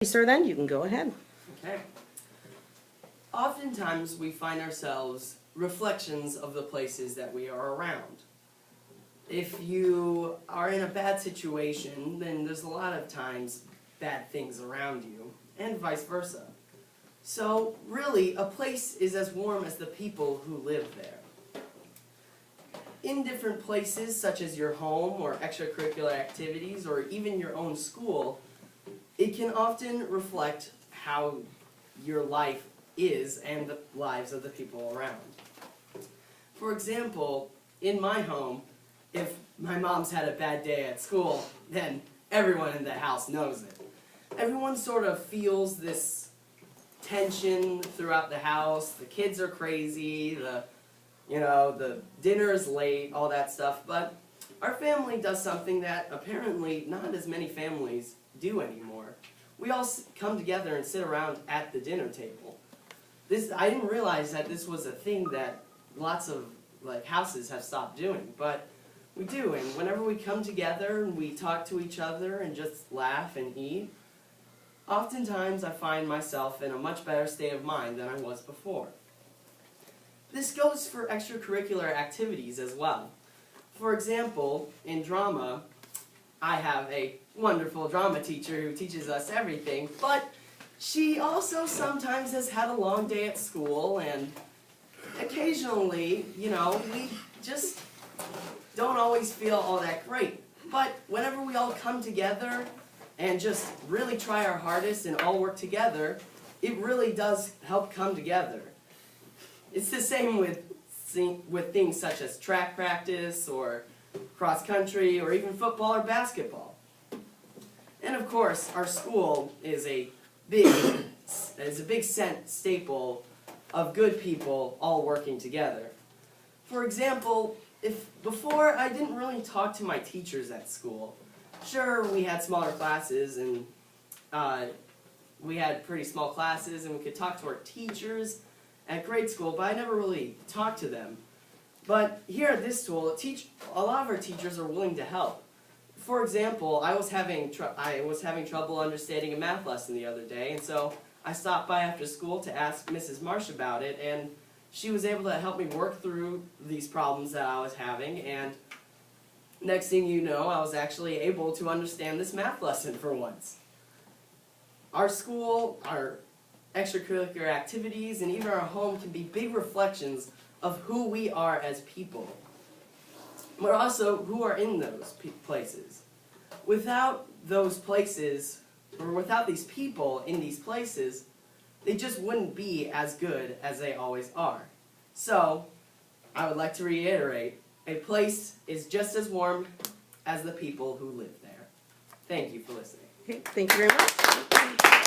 Sir, then you can go ahead. Okay. Oftentimes we find ourselves reflections of the places that we are around. If you are in a bad situation, then there's a lot of times bad things around you, and vice versa. So really, a place is as warm as the people who live there. In different places, such as your home or extracurricular activities, or even your own school, it can often reflect how your life is and the lives of the people around. For example, in my home, if my mom's had a bad day at school, then everyone in the house knows it. Everyone sort of feels this tension throughout the house. The kids are crazy, the dinner is late, all that stuff. But our family does something that apparently not as many families do anymore. We all come together and sit around at the dinner table. I didn't realize that this was a thing that lots of houses have stopped doing, but we do. And whenever we come together and we talk to each other and just laugh and eat, oftentimes I find myself in a much better state of mind than I was before. This goes for extracurricular activities as well. For example, in drama, I have a wonderful drama teacher who teaches us everything, but she also sometimes has had a long day at school, and occasionally, we just don't always feel all that great. But whenever we all come together and just really try our hardest and all work together, it really does help come together. It's the same with things such as track practice or cross country or even football or basketball. And of course, our school is a big staple of good people all working together. For example, before I didn't really talk to my teachers at school. Sure, we had smaller classes and we had pretty small classes and we could talk to our teachers at grade school, but I never really talked to them. But here at this school, a lot of our teachers are willing to help. For example, I was having trouble understanding a math lesson the other day, and so I stopped by after school to ask Mrs. Marsh about it, and she was able to help me work through these problems that I was having, and next thing you know, I was actually able to understand this math lesson for once. Our school, our extracurricular activities, and even our home can be big reflections of who we are as people, but also who are in those places. Without those places, or without these people in these places, they just wouldn't be as good as they always are. So, I would like to reiterate, a place is just as warm as the people who live there. Thank you for listening. Okay, thank you very much.